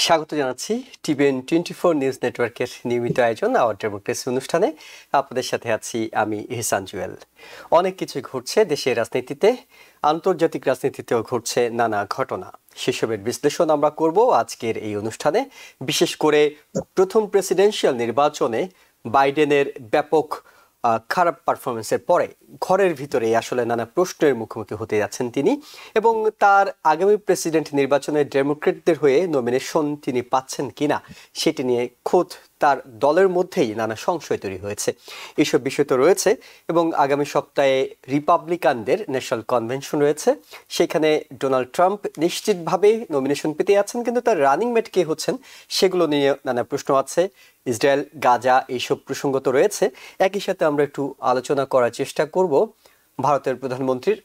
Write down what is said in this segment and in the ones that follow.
স্বাগত জানাচ্ছি TVN24 news নেটওয়ার্কের নিয়মিত আয়োজন আওয়ার ডেমোক্রেসি অনুষ্ঠানে। আপনাদের সাথে আছি আমি ইহসান জুয়েল। অনেক কিছু ঘটছে দেশের রাজনীতিতে, আন্তর্জাতিক রাজনীতিতেও ঘটছে নানা ঘটনা। সেসবের বিশ্লেষণ আমরা করব আজকের এই অনুষ্ঠানে। বিশেষ করে প্রথম প্রেসিডেন্সিয়াল নির্বাচনে বাইডেনের ব্যাপক খারাপ পারফরমেন্সের পরে ঘরের ভিতরে আসলে নানা প্রশ্নের মুখোমুখি হতে যাচ্ছেন তিনি, এবং তার আগামী প্রেসিডেন্ট নির্বাচনে ডেমোক্রেটদের হয়ে নমিনেশন তিনি পাচ্ছেন কিনা সেটি নিয়ে খোদ তার দলের মধ্যেই নানা সংশয় তৈরি হয়েছে। এইসব বিষয় তো রয়েছে, এবং আগামী সপ্তাহে রিপাবলিকানদের ন্যাশনাল কনভেনশন রয়েছে। সেখানে ডোনাল্ড ট্রাম্প নিশ্চিতভাবে নমিনেশন পেতে যাচ্ছেন, কিন্তু তার রানিং মেট কে হচ্ছেন সেগুলো নিয়ে নানা প্রশ্ন আছে। ইসরায়েল, গাজা, এইসব প্রসঙ্গ তো রয়েছে। একই সাথে আমরা একটু আলোচনা করার চেষ্টা করব ভারতের প্রধানমন্ত্রীর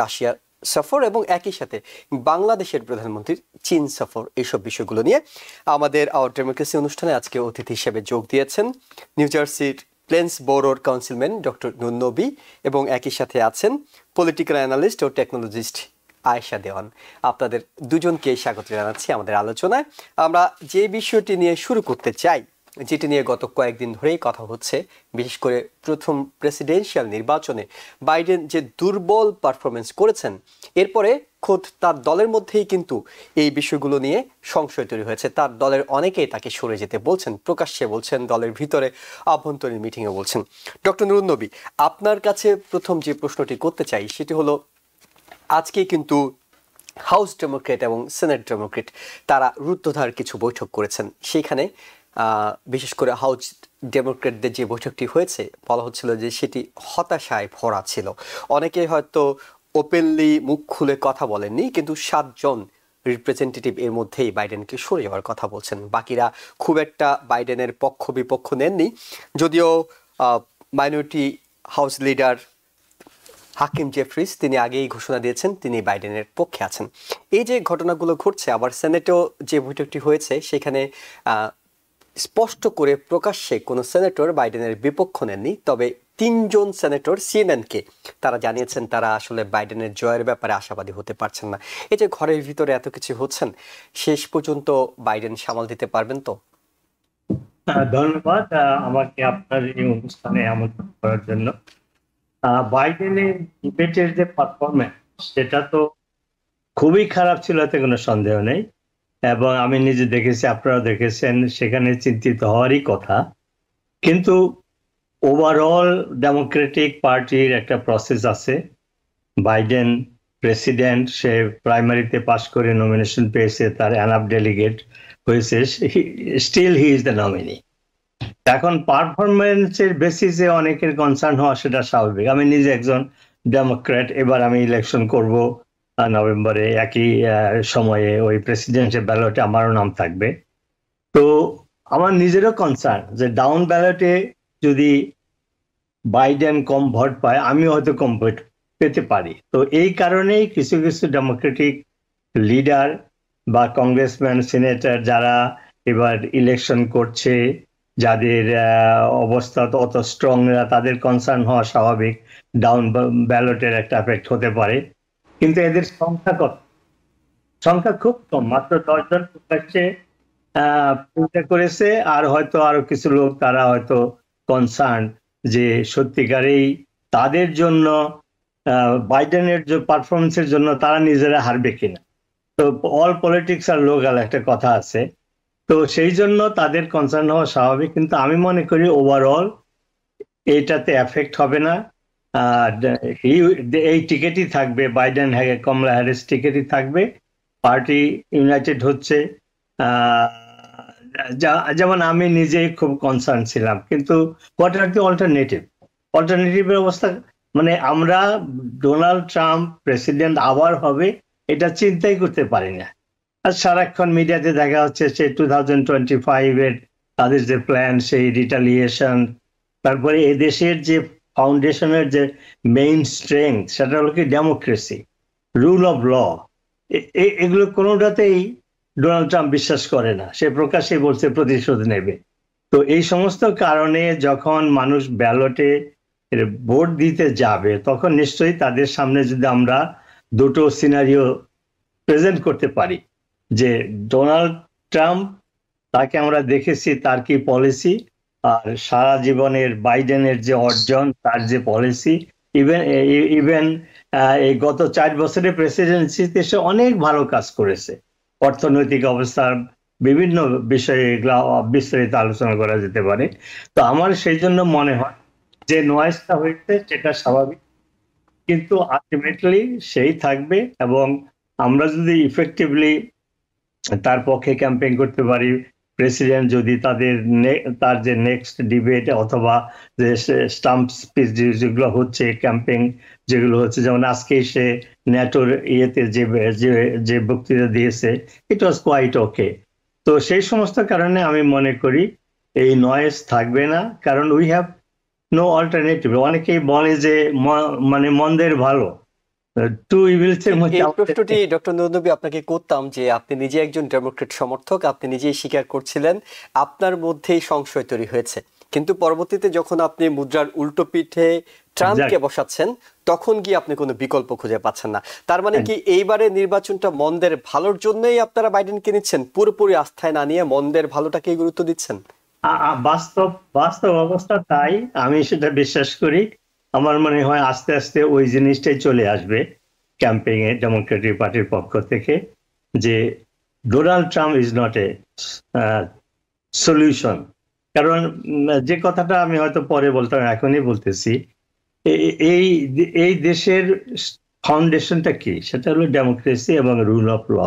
রাশিয়া সফর, এবং একই সাথে বাংলাদেশের প্রধানমন্ত্রীর চীন সফর, এইসব বিষয়গুলো নিয়ে। আমাদের আওয়ার ডেমোক্রেসি অনুষ্ঠানে আজকে অতিথি হিসেবে যোগ দিয়েছেন নিউ জার্সির প্লেন্স বোরোর কাউন্সিলম্যান ডক্টর নুন নবী, এবং একই সাথে আছেন পলিটিক্যাল অ্যানালিস্ট ও টেকনোলজিস্ট আয়েশা দেওয়ান। আপনাদের দুজনকে স্বাগত জানাচ্ছি আমাদের আলোচনায়। আমরা যে বিষয়টি নিয়ে শুরু করতে চাই, যেটি নিয়ে গত কয়েকদিন ধরেই কথা হচ্ছে, বিশেষ করে প্রথম প্রেসিডেন্সিয়াল নির্বাচনে বাইডেন যে দুর্বল পারফরমেন্স করেছেন, এরপরে খোদ তার দলের মধ্যেই কিন্তু এই বিষয়গুলো নিয়ে সংশয় তৈরি হয়েছে। তার দলের অনেকেই তাকে সরে যেতে বলছেন, প্রকাশ্যে বলছেন, দলের ভিতরে আভ্যন্তরীণ মিটিংয়ে বলছেন। ডক্টর নুরুন নবী, আপনার কাছে প্রথম যে প্রশ্নটি করতে চাই সেটি হলো, আজকে কিন্তু হাউস ডেমোক্রেট এবং সেনেট ডেমোক্রেট তারা রুদ্ধদ্বার কিছু বৈঠক করেছেন। সেইখানে বিশেষ করে হাউস ডেমোক্রেটদের যে বৈঠকটি হয়েছে, বলা হচ্ছিল যে সেটি হতাশায় ভরা ছিল। অনেকে হয়তো ওপেনলি মুখ খুলে কথা বলেননি, কিন্তু 7 জন রিপ্রেজেন্টেটিভ এর মধ্যেই বাইডেনকে সরে যাওয়ার কথা বলছেন। বাকিরা খুব একটা বাইডেনের পক্ষ বিপক্ষ নেননি, যদিও মাইনরিটি হাউস লিডার হাকিম জেফরিস তিনি আগেই ঘোষণা দিয়েছেন তিনি বাইডেনের পক্ষে আছেন। এই যে ঘটনাগুলো ঘটছে, আবার সেনেটেও যে বৈঠকটি হয়েছে সেখানে স্পষ্ট করে প্রকাশ্যে কোনো সেনেটর বাইডেনের বিপক্ষ নেননি, তবে 3 জন সেনেটর সিএনএনকে তারা জানিয়েছেন তারা আসলে বাইডেনের জয়ের ব্যাপারে আশাবাদী হতে পারছেন না। এই যে ঘরের ভিতরে এত কিছু হচ্ছেন, শেষ পর্যন্ত বাইডেন সামাল দিতে পারবেন তো? ধন্যবাদ আমাকে আপনার এই অনুষ্ঠানে আমন্ত্রণ করার জন্য। বাইডেনের ডিবেটের যে পারফরমেন্স সেটা তো খুবই খারাপ ছিল, এতে কোনো সন্দেহ নেই, এবং আমি নিজে দেখেছি, আপনারা দেখেছেন, সেখানে চিন্তিত হওয়ারই কথা। কিন্তু ওভারঅল ডেমোক্রেটিক পার্টির একটা প্রসেস আছে। বাইডেন প্রেসিডেন্ট, সে প্রাইমারিতে পাশ করে নমিনেশন পেয়েছে, তার এনাফ ডেলিগেট হয়েছে, still he is the nominee. এখন পারফরমেন্সের বেসিসে অনেকের কনসার্ন হওয়া সেটা স্বাভাবিক। আমি নিজে একজন ডেমোক্র্যাট, এবার আমি ইলেকশন করব নভেম্বরে, একই সময়ে ওই প্রেসিডেন্সিয়াল ব্যালটে আমারও নাম থাকবে। তো আমার নিজেরও কনসার্ন যে ডাউন ব্যালটে যদি বাইডেন কম ভোট পায়, আমি হয়তো কম ভোট পেতে পারি। তো এই কারণেই কিছু কিছু ডেমোক্রেটিক লিডার বা কংগ্রেসম্যান, সিনেটর যারা এবার ইলেকশন করছে, যাদের অবস্থা অত স্ট্রং না, তাদের কনসার্ন হওয়া স্বাভাবিক, ডাউন ব্যালটের একটা এফেক্ট হতে পারে। কিন্তু এদের সংখ্যা কত? সংখ্যা খুব কম, মাত্র 10 জন প্রকাশ্যে করেছে, আর হয়তো আরো কিছু লোক তারা হয়তো কনসার্ন যে সত্যিকারেই তাদের জন্য বাইডেনের যে পারফরমেন্সের জন্য তারা নিজেরা হারবে কিনা। তো অল পলিটিক্স আর লোকাল একটা কথা আছে, তো সেই জন্য তাদের কনসার্ন হওয়া স্বাভাবিক। কিন্তু আমি মনে করি ওভারঅল এইটাতে এফেক্ট হবে না। এই টিকেটই থাকবে, বাইডেন কমলা হ্যারিস টিকেটই থাকবে, পার্টি ইউনাইটেড হচ্ছে। যেমন আমি নিজেই খুব কনসার্ন ছিলাম, কিন্তু হোয়াট আর দি অল্টারনেটিভের অবস্থা, মানে আমরা ডোনাল্ড ট্রাম্প প্রেসিডেন্ট আবার হবে এটা চিন্তাই করতে পারি না। আর সারাক্ষণ মিডিয়াতে দেখা হচ্ছে সে 2025-এর তাদের যে প্ল্যান, সেই রিটালিয়েশন, তারপরে এদেশের যে ফাউন্ডেশনের যে মেইন স্ট্রেংথ সেটা হলো কি ডেমোক্রেসি, রুল অফ ল, এগুলো কোনোটাতেই ডোনাল্ড ট্রাম্প বিশ্বাস করে না। সে প্রকাশ্যে বলছে প্রতিশোধ নেবে। তো এই সমস্ত কারণে যখন মানুষ ব্যালটে ভোট দিতে যাবে, তখন নিশ্চয়ই তাদের সামনে যদি আমরা দুটো সিনারিও প্রেজেন্ট করতে পারি, যে ডোনাল্ড ট্রাম্প, তাকে আমরা দেখেছি তার কি পলিসি, আর সারা জীবনের বাইডেনের যে অর্জন, তার যে পলিসি, ইভেন ইভেন এই গত 4 বছরের প্রেসিডেন্সিতে সে অনেক ভালো কাজ করেছে। অর্থনৈতিক অবস্থার বিভিন্ন বিষয়ে এগুলা বিস্তারিত আলোচনা করা যেতে পারে। তো আমার সেই জন্য মনে হয় যে নয়েজটা হয়েছে সেটা স্বাভাবিক, কিন্তু আলটিমেটলি সেই থাকবে, এবং আমরা যদি ইফেক্টিভলি তার পক্ষে ক্যাম্পেইন করতে পারি, প্রেসিডেন্ট যদি তার যে নেক্সট ডিবেট অথবা যে স্টাম্প স্পিচ যেগুলো হচ্ছে, ক্যাম্পেইন যেগুলো হচ্ছে, যেমন আজকে সে ন্যাটোর ইয়েতে যে বক্তৃতা দিয়েছে, ইট ওয়াজ কোয়াইট ওকে। তো সেই সমস্ত কারণে আমি মনে করি এই নয়েজ থাকবে না, কারণ উই হ্যাভ নো অল্টারনেটিভ। অনেকেই বলে যে মানে মন্দের ভালো, টু ইভিলস এর মধ্যে এই প্রশ্নটি ডক্টর নুরনবী আপনাকে করতাম যে আপনি নিজে একজন ডেমোক্রেট সমর্থক, আপনি নিজেই স্বীকার করছিলেন আপনার মধ্যেই সংশয় তৈরি হয়েছে, কিন্তু পরবর্তীতে যখন আপনি মুদ্রার উল্টো পিঠে ট্রাম্পকে বসাচ্ছেন তখন গিয়ে আপনি কোনো বিকল্প খুঁজে পাচ্ছেন না। তার মানে কি এইবারে নির্বাচনটা মন্দের ভালোর জন্যই আপনারা বাইডেনকে নিচ্ছেন, পুরোপুরি আস্থায় না নিয়ে মন্দের ভালোটাকেই গুরুত্ব দিচ্ছেন? বাস্তব বাস্তব অবস্থা তাই, আমি সেটা বিশ্বাস করি। আমার মনে হয় আস্তে আস্তে ওই জিনিসটাই চলে আসবে ক্যাম্পেইনে ডেমোক্রেটিক পার্টির পক্ষ থেকে, যে Donald Trump is not a solution. কারণ যে কথাটা আমি হয়তো পরে বলতাম, এখনই বলতেছি, এই এই দেশের ফাউন্ডেশনটা কি, সেটা হলো ডেমোক্রেসি এবং রুল অফ ল।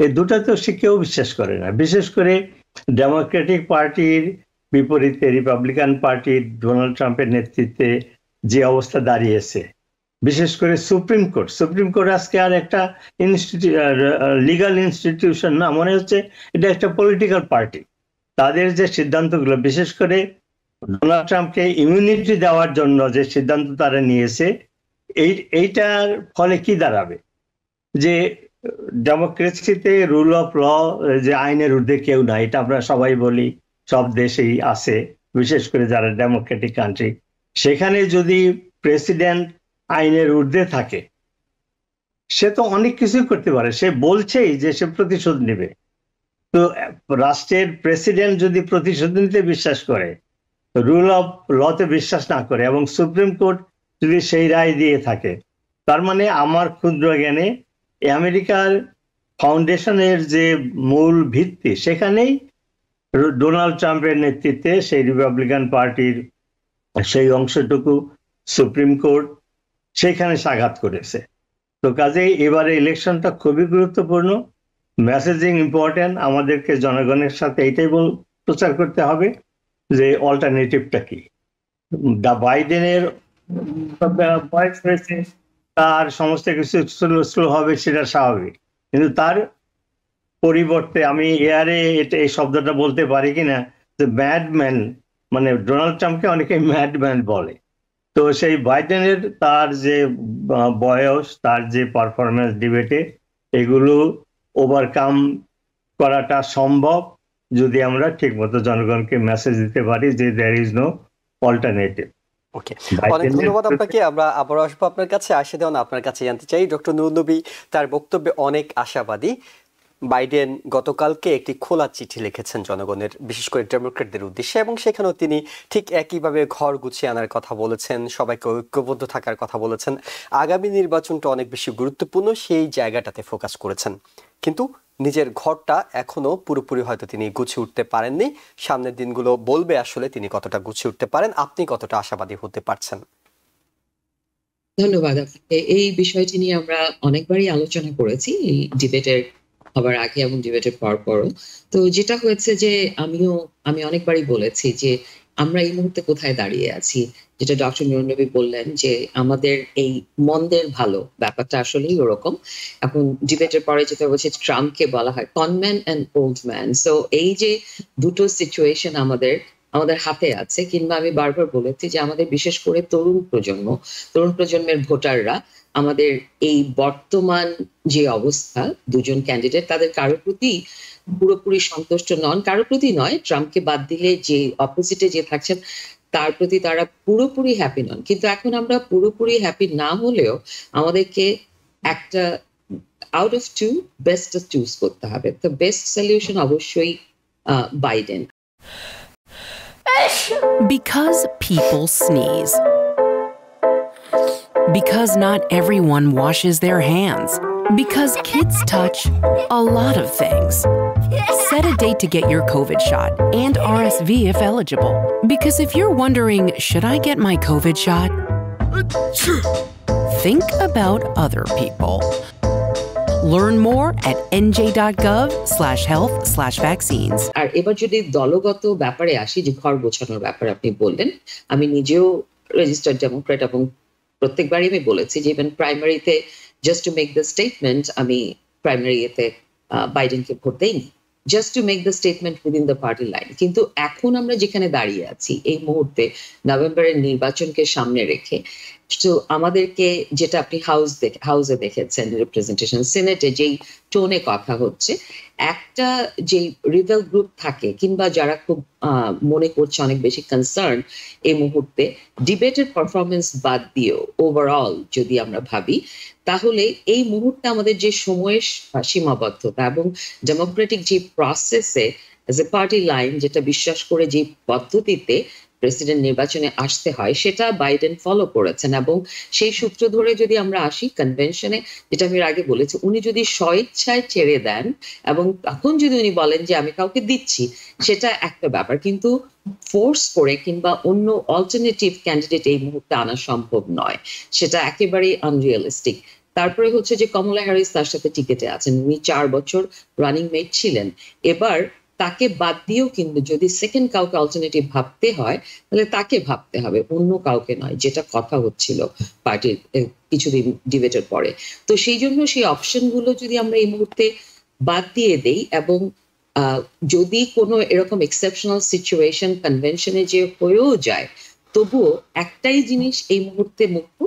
এই দুটা তো সে কেউ বিশ্বাস করে না। বিশেষ করে ডেমোক্রেটিক পার্টির বিপরীতে রিপাবলিকান পার্টির ডোনাল্ড ট্রাম্পের নেতৃত্বে যে অবস্থা দাঁড়িয়েছে, বিশেষ করে সুপ্রিম কোর্ট আজকে আর একটা লিগাল ইনস্টিটিউশন না, মনে হচ্ছে এটা একটা পলিটিক্যাল পার্টি। তাদের যে সিদ্ধান্তগুলো, বিশেষ করে ডোনাল্ড ট্রাম্পকে ইমিউনিটি দেওয়ার জন্য যে সিদ্ধান্ত তারা নিয়েছে, এইটার ফলে কি দাঁড়াবে, যে ডেমোক্রেসিতে রুল অফ ল, যে আইনের ঊর্ধ্বে কেউ নাই, এটা আমরা সবাই বলি, সব দেশেই আছে, বিশেষ করে যারা ডেমোক্রেটিক কান্ট্রি। সেখানে যদি প্রেসিডেন্ট আইনের ঊর্ধ্বে থাকে, সে তো অনেক কিছুই করতে পারে, সে বলছেই যে সে প্রতিশোধ নেবে। তো রাষ্ট্রের প্রেসিডেন্ট যদি প্রতিশোধ নিতে বিশ্বাস করে, রুল অফ লতে বিশ্বাস না করে, এবং সুপ্রিম কোর্ট যদি সেই রায় দিয়ে থাকে, তার মানে আমার ক্ষুদ্র জ্ঞানে আমেরিকার ফাউন্ডেশনের যে মূল ভিত্তি, সেখানেই ডোনাল্ড ট্রাম্পের নেতৃত্বে সেই রিপাবলিকান পার্টির সেই অংশটুকু সুপ্রিম কোর্ট সেখানে সাঘাত করেছে। তো কাজেই এবারে ইলেকশনটা খুবই গুরুত্বপূর্ণ, মেসেজিং ইম্পর্টেন্ট। আমাদেরকে জনগণের সাথে এইটাই প্রচার করতে হবে যে অল্টারনেটিভটা কি। বাইডেনের বয়স হয়েছে, তার সমস্ত কিছু স্লো হবে, সেটা স্বাভাবিক, কিন্তু তার পরিবর্তে আমি এয়ারে এই শব্দটা বলতে পারি কিনা, যে ম্যাডম্যান, মানে ডোনাল্ড ট্রাম্পকে অনেকে ম্যাডম্যান বলে। তো সেই বাইডেনের তার যে বয়স, তার যে পারফরমেন্স ডিবেটে, এগুলো ওভারকাম করাটা সম্ভব যদি আমরা ঠিকমতো জনগণকে মেসেজ দিতে পারি যে দেয়ার ইজ নো অল্টারনেটিভ। ওকে, অনেক ধন্যবাদ আপনাকে। আমরা আবার আসবো আপনার কাছে। আসে দেওয়ান আপনার কাছে জানতে চাই, ডক্টর নুরনবী তার বক্তব্যে অনেক আশাবাদী। বাইডেন গতকালকে একটি খোলা চিঠি লিখেছেন জনগণের, বিশেষ করে ডেমোক্রেটদের উদ্দেশ্যে, এবং সেখানেও তিনি ঠিক একইভাবে ঘর গুছিয়ে আনার কথা বলেছেন, সবাইকে ঐক্যবদ্ধ থাকার কথা বলেছেন। আগামী নির্বাচনটা অনেক বেশি গুরুত্বপূর্ণ, সেই জায়গাটাতে ফোকাস করেছেন, কিন্তু নিজের ঘরটা এখনো পুরোপুরি হয়তো তিনি গুছিয়ে উঠতে পারেননি। সামনের দিনগুলো বলবে আসলে তিনি কতটা গুছিয়ে উঠতে পারেন, আপনি কতটা আশাবাদী হতে পারছেন। ধন্যবাদ আপনাকে। এই বিষয়টি নিয়ে আমরা অনেকবারই আলোচনা করেছি, এই ডিবেটের হবার আগে এবং ডিবেটের পরও। তো যেটা হয়েছে যে আমি অনেকবারই বলেছি যে আমরা এই মুহূর্তে কোথায় দাঁড়িয়ে আছি, যেটা ডক্টর নুরনবী বললেন যে আমাদের এই মন্দের ভালো ব্যাপারটা আসলেই ওরকম। এখন ডিবেটের পরে যেটা বলছে, ট্রাম্পকে বলা হয় conman and old man. So এই যে দুটো সিচুয়েশন আমাদের হাতে আছে, কিংবা আমি বারবার বলেছি যে আমাদের বিশেষ করে তরুণ প্রজন্মের ভোটাররা আমাদের এই বর্তমান যে অবস্থা, দুজন ক্যান্ডিডেট, তাদের কারোর প্রতি পুরোপুরি সন্তুষ্ট নন, কারোর প্রতি নয়, ট্রাম্পকে বাদ দিলে যে অপোজিটে যে থাকছেন তার প্রতি তারা পুরোপুরি হ্যাপি নন। কিন্তু এখন আমরা পুরোপুরি হ্যাপি না হলেও আমাদেরকে একটা out of two best choose করতে হবে। তো বেস্ট সলিউশন অবশ্যই Biden. Because people sneeze. Because not everyone washes their hands. Because kids touch a lot of things. Set a date to get your COVID shot and RSV if eligible. Because if you're wondering, should I get my COVID shot? Think about other people. Learn more at nj.gov/health/vaccines. আর এবার যদি দলগত ব্যাপারে আসি, যে ঘর গোছানোর ব্যাপারে আপনি বললেন, আমি নিজেও রেজিস্টার্ড ডেমোক্রেট এবং প্রত্যেকবারই আমি বলেছি যে ইভেন প্রাইমারিতে just to make the statement আমি প্রাইমারিতে বাইডেনকে ভোট দেইনি, just to make the statement within the party line. কিন্তু এখন আমরা যেখানে দাঁড়িয়ে আছি এই মুহূর্তে নভেম্বরের নির্বাচনকে সামনে রেখে, তো আমাদেরকে যেটা আপনি হাউসে দেখেছেন রিপ্রেজেন্টেশন, সিনেটে যেই টোনে কথা হচ্ছে, একটা যে রিবেল গ্রুপ থাকে কিংবা যারা খুব মনে করছে অনেক বেশি কনসার্ন এই মুহূর্তে ডিবেটের পারফরমেন্স বাদ দিয়েও ওভারঅল যদি আমরা ভাবি, তাহলে এই মুহূর্তে আমাদের যে সময়ের সীমাবদ্ধতা এবং ডেমোক্রেটিক যে প্রসেসে এজ এ পার্টি লাইন যেটা বিশ্বাস করে যে পদ্ধতিতে প্রেসিডেন্ট নির্বাচনে আসতে হয় সেটা বাইডেন ফলো করেছেন। এবং সেই সূত্র ধরে যদি আমরা আসি কনভেনশনে, যেটা আমি আগে বলেছি, উনি যদি স্বইচ্ছায় ছেড়ে দেন এবং তখন যদি উনি বলেন যে আমি কাউকে দিচ্ছি, সেটা একটা ব্যাপার, কিন্তু ফোর্স করে কিংবা অন্য অল্টারনেটিভ ক্যান্ডিডেট এই মুহূর্তে আনা সম্ভব নয়, সেটা একেবারেই আনরিয়ালিস্টিক। তারপরে হচ্ছে যে কমলা হ্যারিস তার সাথে টিকেটে আছেন, উনি 4 বছর রানিং মেট ছিলেন। এবার তাকে বাদ দিয়েও কিন্তু যদি সেকেন্ড কাউকে অল্টারনেটিভ ভাবতে হয় তাহলে তাকে ভাবতে হবে, অন্য কাউকে নয়, যেটা কথা হচ্ছিল পার্টির কিছুদিন ডিবেটের পরে। তো সেই জন্য সেই অপশনগুলো যদি আমরা এই মুহূর্তে বাদ দিয়ে দেই এবং যদি কোনো এরকম এক্সেপশনাল সিচুয়েশন কনভেনশনে যে হয়েও যায়, তবুও একটাই জিনিস এই মুহূর্তে মুখ্য,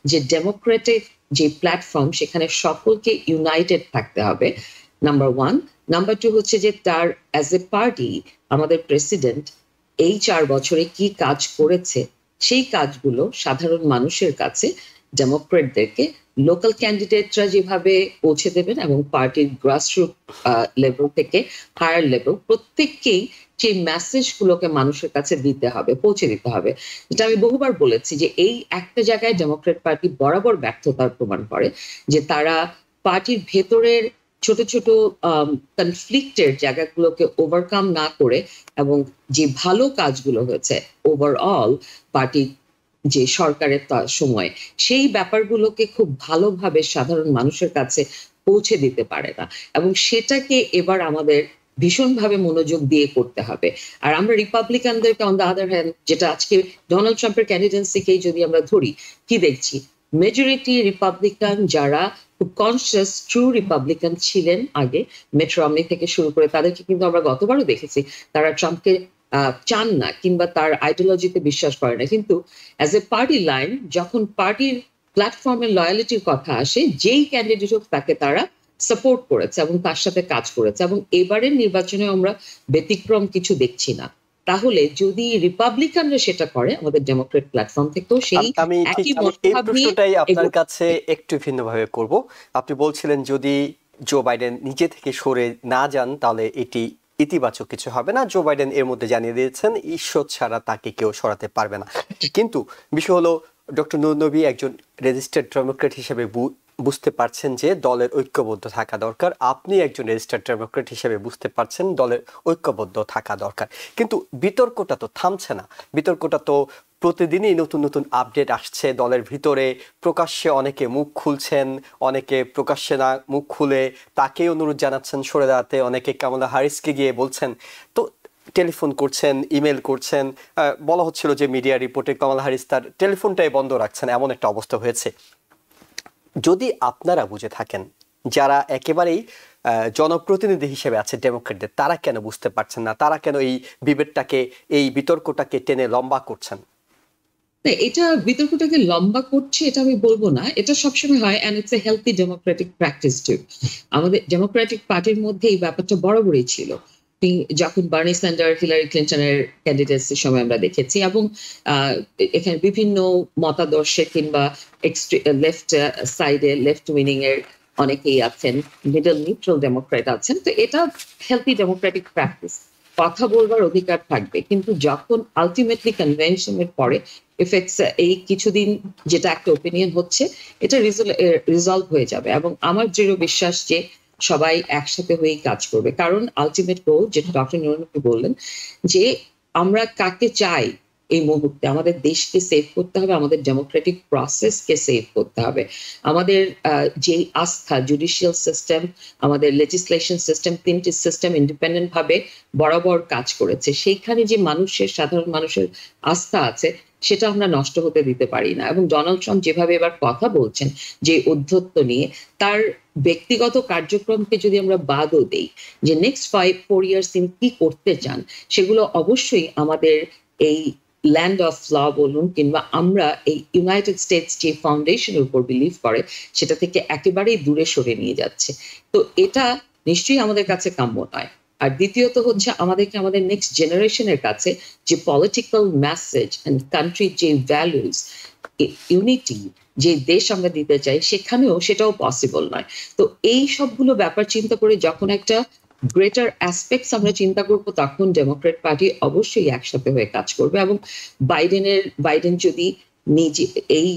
যে ডেমোক্রেটিক যে প্ল্যাটফর্ম সেখানে সকলকে ইউনাইটেড থাকতে হবে, নাম্বার 1। নাম্বার 2 হচ্ছে যে তার অ্যাজ এ পার্টি আমাদের প্রেসিডেন্ট এই 4 বছরে কি কাজ করেছে সেই কাজগুলো সাধারণ মানুষের কাছে ডেমোক্রেটদেরকে লোকাল ক্যান্ডিডেটরা যেভাবে পৌঁছে দেবেন এবং পার্টির গ্রাসরুট লেভেল থেকে হায়ার লেভেল প্রত্যেককেই সেই মেসেজগুলোকে মানুষের কাছে দিতে হবে, পৌঁছে দিতে হবে। যেটা আমি বহুবার বলেছি যে এই একটা জায়গায় ডেমোক্রেট পার্টি বরাবর ব্যর্থতার প্রমাণ করে, যে তারা পার্টির ভেতরের ছোট ছোট কনফ্লিক্টের জায়গাগুলোকে ওভারকাম না করে এবং যে ভালো কাজগুলো হয়েছে ওভারঅল পার্টি যে সরকারের সময়, সেই ব্যাপারগুলোকে খুব ভালোভাবে সাধারণ মানুষের কাছে পৌঁছে দিতে পারে না, এবং সেটাকে এবার আমাদের ভীষণভাবে মনোযোগ দিয়ে করতে হবে। আর আমরা রিপাবলিকানদেরকে অন দ্য আদার হ্যান্ড, যেটা আজকে ডোনাল্ড ট্রাম্পের ক্যান্ডিডেন্সিকেই যদি আমরা ধরি, কি দেখছি, মেজরিটি রিপাবলিকান যারা খুব কনসিয়াস ট্রু রিপাবলিকান ছিলেন আগে, মিট রমনি থেকে শুরু করে, তাদেরকে কিন্তু আমরা গতবারও দেখেছি তারা ট্রাম্পকে চান না কিংবা তার আইডিওলজিতে বিশ্বাস করে না, কিন্তু অ্যাজ এ পার্টি লাইন যখন পার্টির প্ল্যাটফর্মের লয়ালিটির কথা আসে, যেই ক্যান্ডিডেট হোক তাকে তারা সাপোর্ট করেছে এবং তার সাথে কাজ করেছে, এবং এবারের নির্বাচনে আমরা ব্যতিক্রম কিছু দেখছি না। তাহলে যদি রিপাবলিকানরা সেটা করে, আমাদের ডেমোক্রেট প্ল্যাটফর্ম থেকেও সেই এই প্রশ্নটাই আপনার কাছে একটু ভিন্নভাবে করব। আপনি বলছিলেন যদি জো বাইডেন নিজে থেকে সরে না যান তাহলে এটি ইতিবাচক কিছু হবে না। জো বাইডেন এর মধ্যে জানিয়ে দিয়েছেন ঈশ্বর ছাড়া তাকে কেউ সরাতে পারবে না। কিন্তু বিষয় হলো ডক্টর নূর নবী একজন রেজিস্টার্ড ডেমোক্রেট হিসেবে বুঝতে পারছেন যে দলের ঐক্যবদ্ধ থাকা দরকার। আপনি একজন রেজিস্টার্ড ডেমোক্রেট হিসেবে বুঝতে পারছেন দলের ঐক্যবদ্ধ থাকা দরকার। কিন্তু বিতর্কটা তো থামছে না, বিতর্কটা তো প্রতিদিনই নতুন নতুন আপডেট আসছে। দলের ভিতরে প্রকাশ্যে অনেকে মুখ খুলছেন, অনেকে প্রকাশ্যে না মুখ খুলে তাকেই অনুরোধ জানাচ্ছেন সরে দাঁড়াতে, অনেকে কমলা হ্যারিসকে গিয়ে বলছেন, তো টেলিফোন করছেন, ইমেল করছেন। বলা হচ্ছিল যে মিডিয়া রিপোর্টে কমলা হ্যারিস তার টেলিফোনটাই বন্ধ রাখছেন, এমন একটা অবস্থা হয়েছে। যদি আপনারা বুঝে থাকেন, যারা একেবারেই জনপ্রতিনিধি হিসেবে আছে ডেমোক্রেটদের, তারা কেন বুঝতে পারছেন না? তারা কেন এই ডিবেটটাকে, এই বিতর্কটাকে টেনে লম্বা করছেন? এটা বিতর্কটাকে লম্বা করছে এটা আমি বলবো না, এটা সবসময় হয়, and it's a healthy democratic practice too. আমাদের ডেমোক্রেটিক পার্টির মধ্যে এই ব্যাপারটা বরাবরই ছিল, যখন বার্নি স্যান্ডার, হিলারি ক্লিন্টনের ক্যান্ডিডেটসের সময় আমরা দেখেছি, এবং এখানে বিভিন্ন মতাদর্শে কিংবা লেফট সাইডে, লেফট উইনিং এর অনেকেই আছেন, মিডল নিউট্রাল ডেমোক্রেট আছেন। তো এটা হেলথি ডেমোক্রেটিক প্র্যাকটিস, কথা বলবার অধিকার থাকবে। কিন্তু যখন আলটিমেটলি কনভেনশনের পরে ইফেক্টস এই কিছুদিন যেটা একটা ওপিনিয়ন হচ্ছে, এটা রিজলভ হয়ে যাবে। এবং আমার দৃঢ় বিশ্বাস যে সবাই একসাথে হয়েই কাজ করবে, কারণ আলটিমেট গোল যেটা ডক্টর নুরুন্নবী বললেন, যে আমরা কাকে চাই এই মুহূর্তে, আমাদের দেশকে সেভ করতে হবে, আমাদের ডেমোক্রেটিক প্রসেসকে সেভ করতে হবে। আমাদের যে আস্থা, জুডিশিয়াল সিস্টেম, আমাদের লেজিসলেশন সিস্টেম, তিনটি সিস্টেম ইন্ডিপেন্ডেন্ট ভাবে বরাবর কাজ করেছে, সেইখানে যে মানুষের, সাধারণ মানুষের আস্থা আছে, সেটা আমরা নষ্ট হতে দিতে পারি না। এবং ডোনাল্ড ট্রাম্প যেভাবে এবার কথা বলছেন যে অধ্যত্ব নিয়ে, তার ব্যক্তিগত কার্যক্রমকে যদি আমরা বাদও দেই, যে নেক্সট 4 ইয়ার্স তিনি কি করতে চান, সেগুলো অবশ্যই আমাদের এই ল্যান্ড অফ ল বলুন, কিংবা আমরা এই ইউনাইটেড স্টেটস যে ফাউন্ডেশনের উপর বিলিভ করে, সেটা থেকে একেবারেই দূরে সরে নিয়ে যাচ্ছে। তো এটা নিশ্চয়ই আমাদের কাছে কাম্য নয়। আর দ্বিতীয়ত হচ্ছে, আমাদেরকে আমাদের নেক্সট জেনারেশনের কাছে যে পলিটিক্যাল মেসেজ এন্ড কান্ট্রির যে ভ্যালুজ, ইউনিটি, যে দেশ আমরা দিতে চাই, সেখানেও সেটাও পসিবল নয়। তো এই সবগুলো ব্যাপার চিন্তা করে যখন একটা গ্রেটার অ্যাসপেক্টস আমরা চিন্তা করব, তখন ডেমোক্রেট পার্টি অবশ্যই একসাথে হয়ে কাজ করবে। এবং বাইডেন যদি নিজে এই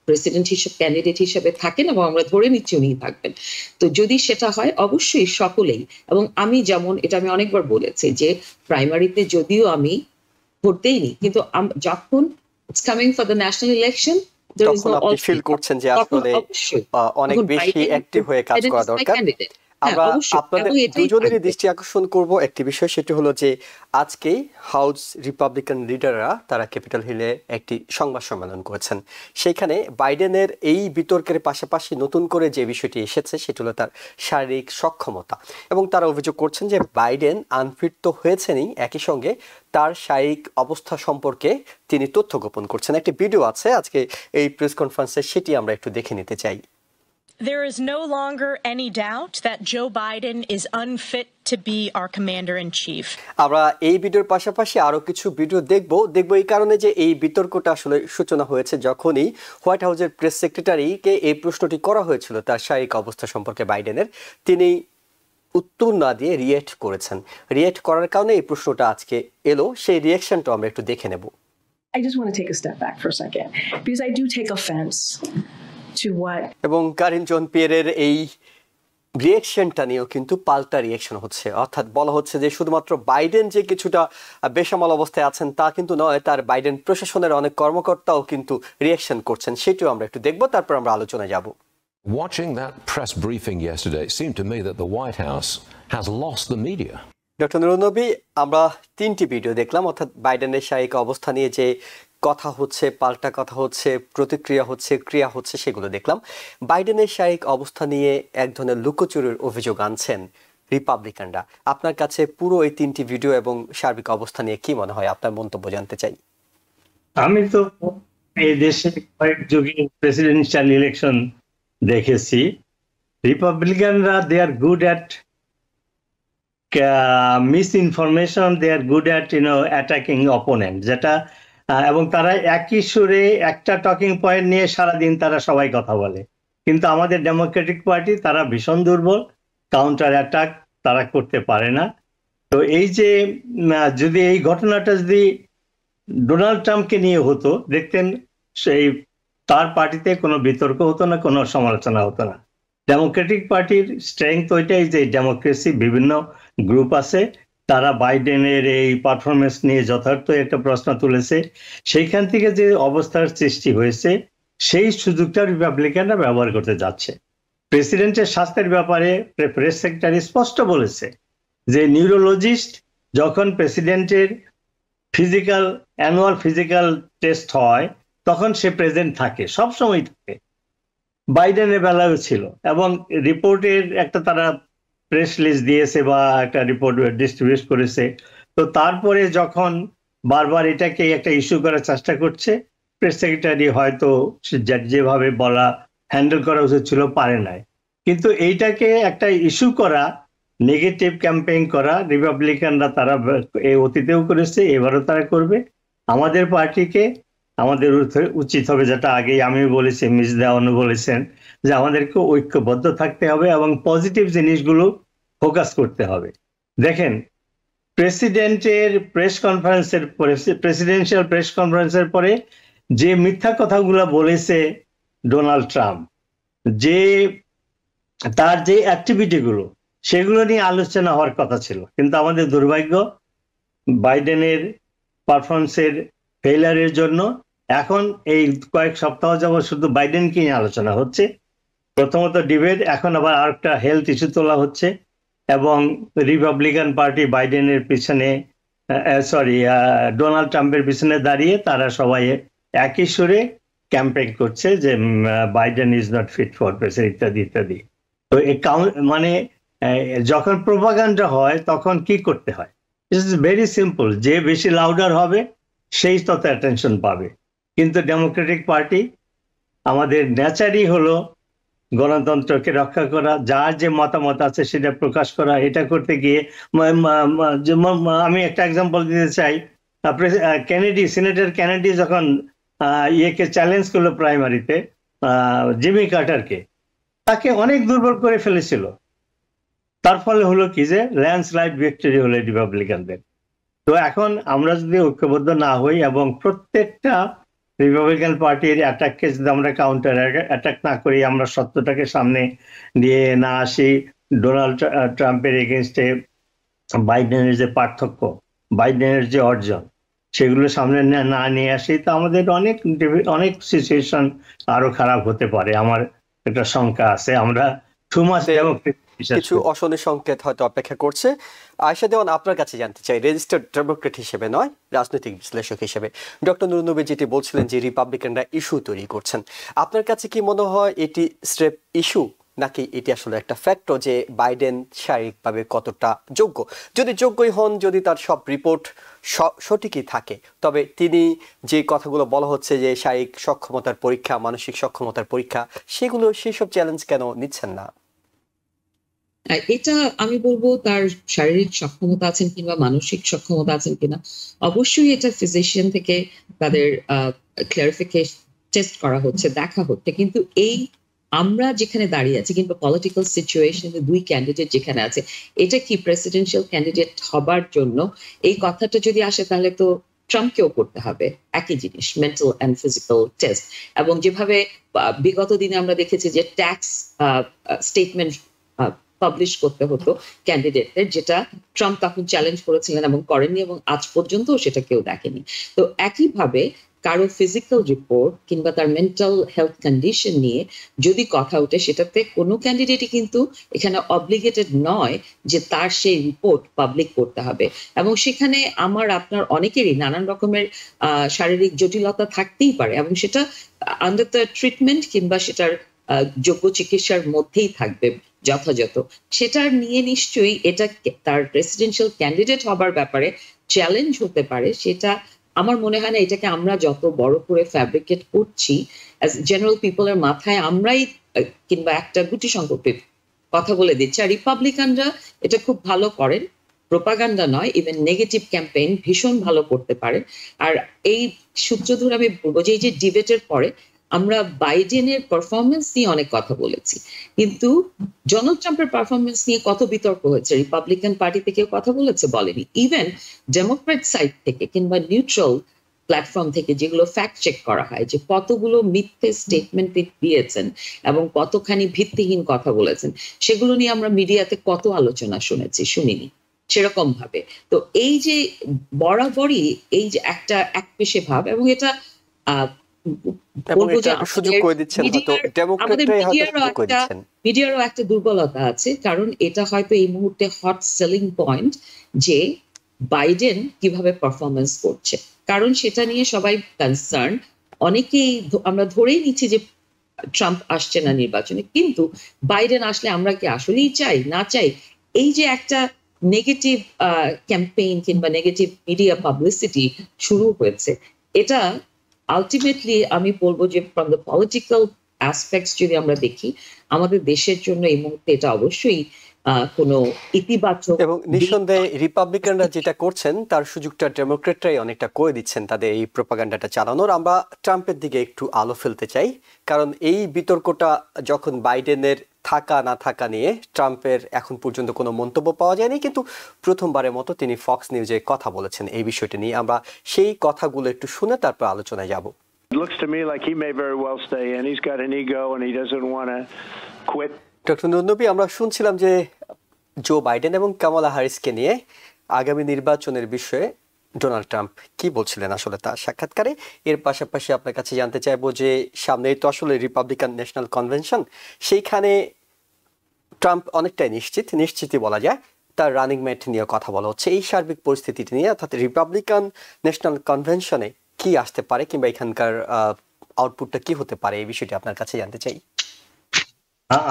প্রেসিডেন্ট হিসেবে, ক্যান্ডিডেট হিসেবে থাকেন, এবং আমরা ধরে নিচ্ছি উনি থাকবেন, তো যদি সেটা হয় অবশ্যই সকলেই, এবং আমি যেমন এটা আমি অনেকবার বলেছি যে প্রাইমারিতে যদিও আমি ভোট দেইনি, কিন্তু যখন it's coming for the national election, তখন আপনি ফিল করছেন যে আসলে অনেক বেশি অ্যাক্টিভ হয়ে কাজ করা দরকার। আমরা আপনাদের দুজনেরই দৃষ্টি আকর্ষণ করব একটি বিষয়, সেটি হলো যে আজকেই হাউস রিপাবলিকান লিডাররা তারা ক্যাপিটাল হিলে একটি সংবাদ সম্মেলন করেছেন। সেখানে বাইডেনের এই বিতর্কের পাশাপাশি নতুন করে যে বিষয়টি এসেছে সেটি হলো তার শারীরিক সক্ষমতা, এবং তারা অভিযোগ করছেন যে বাইডেন আনফিট তো হয়েছেনই, একই সঙ্গে তার শারীরিক অবস্থা সম্পর্কে তিনি তথ্য গোপন করছেন। একটি ভিডিও আছে আজকে এই প্রেস কনফারেন্সে, সেটি আমরা একটু দেখে নিতে চাই। There is no longer any doubt that Joe Biden is unfit to be our commander-in-chief. আমরা এই ভিডিওর পাশাপাশি আরো কিছু ভিডিও দেখব এই কারণে যে এই বিতর্কটা আসলে সূচনা হয়েছে যখনই হোয়াইট হাউসের প্রেস সেক্রেটারিকে এই প্রশ্নটি করা হয়েছিল তার শারীরিক অবস্থা সম্পর্কে বাইডেনের, তিনি উত্তর না দিয়ে রিয়েক্ট করেছেন। রিয়েক্ট করার কারণে এই প্রশ্নটা আজকে এলো, সেই রিয়াকশনটা আমরা একটু দেখে নেব। I just want to take a step back for a second because I do take offense to what. এবং কারিন জন পিয়েরের এই রিয়েকশনটা নিয়েও কিন্তু পাল্টা রিয়েকশন হচ্ছে, অর্থাৎ বলা হচ্ছে যে শুধুমাত্র বাইডেন যে কিছুটা বেসামাল অবস্থায় আছেন তা কিন্তু নয়, তার বাইডেন প্রশাসনের অনেক কর্মকর্তাও কিন্তু রিয়েকশন করছেন। সেটিও আমরা একটু দেখব, তারপর আমরা আলোচনায় যাব। Watching that press briefing yesterday, it seemed to me that the White House has lost the media. Doctor Nurunnabi, আমরা 3টি ভিডিও দেখলাম, অর্থাৎ বাইডেনের শারীরিক অবস্থা নিয়ে যে কথা হচ্ছে, পাল্টা কথা হচ্ছে, প্রতিক্রিয়া হচ্ছে, ক্রিয়া হচ্ছে, সেগুলো দেখলাম। বাইডেনের শারীরিক অবস্থা নিয়ে এক ধরনের লুকোচুরির অভিযোগ আনছেন রিপাবলিকানরা। আপনার কাছে পুরো এই 3টি ভিডিও এবং সার্বিক অবস্থা নিয়ে কি মনে হয়, আপনার মন্তব্য জানতে চাই। আমি তো এই দেশে কয়েক যুগে প্রেসিডেন্সিয়াল ইলেকশন দেখেছি। রিপাবলিকানরা they are good at misinformation, they are good at attacking opponent, যেটা এবং তারা একই সুরে একটা টকিং পয়েন্ট নিয়ে সারাদিন তারা সবাই কথা বলে। কিন্তু আমাদের ডেমোক্রেটিক পার্টি তারা ভীষণ দুর্বল, কাউন্টার অ্যাটাক তারা করতে পারে না। তো এই যে যদি এই ঘটনাটা যদি ডোনাল্ড ট্রাম্পকে নিয়ে হতো, দেখতেন সেই তার পার্টিতে কোনো বিতর্ক হতো না, কোনো সমালোচনা হতো না। ডেমোক্রেটিক পার্টির স্ট্রেংথ ওইটাই যে ডেমোক্রেসি, বিভিন্ন গ্রুপ আছে, তারা বাইডেনের এই পারফরমেন্স নিয়ে যথার্থ একটা প্রশ্ন তুলেছে। সেইখান থেকে যে অবস্থার সৃষ্টি হয়েছে, সেই সুযোগটা রিপাবলিকানরা ব্যবহার করতে যাচ্ছে। প্রেসিডেন্টের স্বাস্থ্যের ব্যাপারে প্রেস সেক্রেটারি স্পষ্ট বলেছে যে নিউরোলজিস্ট যখন প্রেসিডেন্টের অ্যানুয়াল ফিজিক্যাল টেস্ট হয় তখন সে প্রেজেন্ট থাকে, সবসময় থাকে। বাইডেনের বেলাও ছিল, এবং রিপোর্টের একটা তারা প্রেস লিস্ট দিয়েছে বা একটা রিপোর্ট ডিস্ট্রিবিউট করেছে। তো তারপরে যখন বারবার এটাকে একটা ইস্যু করার চেষ্টা করছে, প্রেস সেক্রেটারি হয়তো যেভাবে বলা হ্যান্ডেল করা উচিত ছিল পারে নাই। কিন্তু এইটাকে একটা ইস্যু করা, নেগেটিভ ক্যাম্পেইন করা রিপাবলিকানরা তারা এই অতীতেও করেছে, এবারও তারা করবে। আমাদের পার্টিকে আমাদের উচিত হবে, যেটা আগেই আমি বলেছি, মিস দেওয়ানও বলেছেন, যে আমাদেরকে ঐক্যবদ্ধ থাকতে হবে এবং পজিটিভ জিনিসগুলো ফোকাস করতে হবে। দেখেন, প্রেসিডেন্টের প্রেস কনফারেন্সের পরে, প্রেসিডেন্সিয়াল প্রেস কনফারেন্সের পরে যে মিথ্যা কথাগুলো বলেছে ডোনাল্ড ট্রাম্প, যে তার যে অ্যাক্টিভিটিগুলো, সেগুলো নিয়ে আলোচনা হওয়ার কথা ছিল। কিন্তু আমাদের দুর্ভাগ্য, বাইডেনের পারফরমেন্সের ফেইলারের জন্য এখন এই কয়েক সপ্তাহ যাবত শুধু বাইডেনকে নিয়ে আলোচনা হচ্ছে। প্রথমত ডিবেট, এখন আবার আরেকটা হেলথ ইস্যু তোলা হচ্ছে, এবং রিপাবলিকান পার্টি বাইডেনের পিছনে, ডোনাল্ড ট্রাম্পের পিছনে দাঁড়িয়ে তারা সবাই একই সুরে ক্যাম্পেইন করছে যে Biden is not fit for president ইত্যাদি ইত্যাদি। তো মানে যখন প্রোপাগান্ডা হয় তখন কি করতে হয়? ইটস ভেরি সিম্পল, যে বেশি লাউডার হবে সেই তত অ্যাটেনশন পাবে। কিন্তু ডেমোক্রেটিক পার্টি, আমাদের নেচারই হলো গণতন্ত্রকে রক্ষা করা, যার যে মতামত আছে সেটা প্রকাশ করা। এটা করতে গিয়ে আমি একটা এক্সাম্পল দিতে চাই। কেনেডি, সিনেটর কেনেডি যখন ইয়েকে চ্যালেঞ্জ করলো প্রাইমারিতে, জিমি কার্টারকে, তাকে অনেক দুর্বল করে ফেলেছিল। তার ফলে হলো কি, যে ল্যান্ডস্লাইড ভিক্টরি হলো রিপাবলিকানদের। তো এখন আমরা যদি ঐক্যবদ্ধ না হই এবং প্রত্যেকটা রিপাবলিকান পার্টির অ্যাটাককে যদি আমরা কাউন্টার অ্যাটাক না করি, আমরা সত্যটাকে সামনে নিয়ে না আসি, ডোনাল্ড ট্রাম্পের এগেনস্টে বাইডেনের যে পার্থক্য, বাইডেনের যে অর্জন, সেগুলো সামনে না নিয়ে আসি, তো আমাদের অনেক সিচুয়েশন আরো খারাপ হতে পারে। আমার একটা শঙ্কা আছে, আমরা কিছু অশনি সংকেত হয়তো অপেক্ষা করছে। আয়েশা দেওয়ান, আপনার কাছে জানতে চাই, রেজিস্টার্ড ডেমোক্রেট হিসেবে নয়, রাজনৈতিক বিশ্লেষক হিসেবে, ডক্টর নুরুন নবী যেটি বলছিলেন যে রিপাবলিকানরা ইস্যু তৈরি করছেন, আপনার কাছে কি মনে হয় এটি স্রেফ ইস্যু, নাকি এটি আসলে একটা ফ্যাক্টর যে বাইডেন শারীরিকভাবে কতটা যোগ্য? যদি যোগ্যই হন, যদি তার সব রিপোর্ট সঠিকই থাকে, তবে তিনি যে কথাগুলো বলা হচ্ছে যে শারীরিক সক্ষমতার পরীক্ষা, মানসিক সক্ষমতার পরীক্ষা, সেই সব চ্যালেঞ্জ কেন নিচ্ছেন না? এটা আমি বলবো, তার শারীরিক সক্ষমতা আছেন কিংবা মানসিক সক্ষমতা আছেন কিনা, অবশ্যই এটা ফিজিশিয়ান থেকে তাদের ক্লারিফিকেশন টেস্ট করা হচ্ছে, দেখা হচ্ছে। কিন্তু এই আমরা যেখানে দাঁড়িয়ে আছি কিংবা পলিটিক্যাল সিচুয়েশনে দুই ক্যান্ডিডেট যেখানে আছে, এটা কি প্রেসিডেন্সিয়াল ক্যান্ডিডেট হবার জন্য এই কথাটা যদি আসে, তাহলে তো ট্রাম্পকেও করতে হবে একই জিনিস, মেন্টাল অ্যান্ড ফিজিক্যাল টেস্ট। এবং যেভাবে বিগত দিনে আমরা দেখেছি যে ট্যাক্স স্টেটমেন্ট পাবলিশ করতে হতো ক্যান্ডিডেটদের, যেটা ট্রাম্প তখন চ্যালেঞ্জ করেছিলেন এবং করেননি, এবং আজ পর্যন্ত সেটা কেউ দেখেনি। তো একইভাবে কারো ফিজিক্যাল রিপোর্ট কিংবা তার মেন্টাল হেলথ কন্ডিশন নিয়ে যদি কথা ওঠে, সেটাতে কোনো ক্যান্ডিডেটই কিন্তু এখানে অব্লিগেটেড নয় যে তার সেই রিপোর্ট পাবলিক করতে হবে। এবং সেখানে আমার আপনার অনেকেরই নানান রকমের শারীরিক জটিলতা থাকতেই পারে, এবং সেটা আন্ডার দ্য ট্রিটমেন্ট কিংবা সেটার যোগ্য চিকিৎসার মধ্যেই থাকবে যথাযথ। সেটা নিয়ে নিশ্চয়ই এটা তার প্রেসিডেন্সিয়াল ক্যান্ডিডেট হবার ব্যাপারে চ্যালেঞ্জ হতে পারে। সেটা আমার মনে হয় না এটাকে আমরা যত বড় করে ফ্যাব্রিকেট করছি অ্যাজ জেনারেল পিপলের মাথায় আমরাই কিংবা একটা গুটি সংখ্যক কথা বলে দিচ্ছি। আর রিপাবলিকানরা এটা খুব ভালো করেন, প্রোপাগান্ডা নয়, ইভেন নেগেটিভ ক্যাম্পেইন ভীষণ ভালো করতে পারেন। আর এই সূত্র ধরে আমি বলবো যে এই যে ডিবেটের পরে আমরা বাইডেনের পারফরমেন্স নিয়ে অনেক কথা বলেছি, কিন্তু ডোনাল্ড ট্রাম্পের পারফরমেন্স নিয়ে কত বিতর্ক হয়েছে। রিপাবলিকান পার্টি থেকে কথা বলেছে, বলেনি। ইভেন ডেমোক্রেট সাইড থেকে কিংবা নিউট্রাল প্ল্যাটফর্ম থেকে যেগুলো ফ্যাক্ট চেক করা হয়, যে কতগুলো মিথ্যে স্টেটমেন্ট দিয়েছেন এবং কতখানি ভিত্তিহীন কথা বলেছেন, সেগুলো নিয়ে আমরা মিডিয়াতে কত আলোচনা শুনিনি সেরকম ভাবে। তো এই যে বরাবরই এই যে একটা একপেশে ভাব, এবং এটা মিডিয়ারও একটা দুর্বলতা আছে, কারণ এটা হয়তো এই মুহূর্তে হট সেলিং পয়েন্ট যে বাইডেন কিভাবে পারফরমেন্স করছে, কারণ সেটা নিয়ে সবাই কনসার্ন। অনেকেই আমরা ধরেই নিচ্ছি যে ট্রাম্প আসছে না নির্বাচনে, কিন্তু বাইডেন আসলে আমরা কি আসলেই চাই না চাই, এই যে একটা নেগেটিভ ক্যাম্পেইন কিংবা নেগেটিভ মিডিয়া পাবলিসিটি শুরু হয়েছে, এটা আলটিমেটলি আমি বলবো যে ফ্রম দ্য পলিটিক্যাল অ্যাসপেক্টস যদি আমরা দেখি, আমাদের দেশের জন্য এই মুহূর্তে এটা অবশ্যই কোনো ইতিবাচক এবং নিঃসন্দেহে রিপাবলিকানরা যেটা করছেন তার সুযোগটা ডেমোক্রেটরাই অনেকটা করে দিচ্ছেন তাদের এই প্রোপাগান্ডাটা চালানোর। আমরা ট্রাম্পের দিকে একটু আলো ফেলতে চাই, কারণ এই বিতর্কটা যখন বাইডেনের থাকা না থাকা নিয়ে ট্রাম্পের এখন পর্যন্ত কোনো মন্তব্য পাওয়া যায়নি, কিন্তু প্রথমবারের মতো তিনি ফক্স নিউজে কথা বলেছেন এই বিষয়টা নিয়ে। আমরা সেই কথাগুলো একটু শুনে তারপর আলোচনায় যাব। It looks to me like he may very well stay in. He's got an ego and he doesn't want to quit. Doctor Nurnabi, আমরা শুনছিলাম যে জো বাইডেন এবং কামালা হ্যারিসকে নিয়ে আগামী নির্বাচনের বিষয়ে ডোনাল্ড ট্রাম্প কি বলছিলেন আসলে তার সাক্ষাৎকারে। এর পাশাপাশি আপনার কাছে জানতে চাইবো যে সামনেই তো আসলে রিপাবলিকান ন্যাশনাল কনভেনশন, সেইখানে ট্রাম্প অনেকটাই নিশ্চিতই বলা যায় তার রানিং মেট নিয়ে কথা বলা হচ্ছে। এই সার্বিক পরিস্থিতিটি নিয়ে অর্থাৎ রিপাবলিকান ন্যাশনাল কনভেনশনে কি আসতে পারে কিংবা এখানকার আউটপুটটা কি হতে পারে, এই বিষয়টি আপনার কাছে জানতে চাই।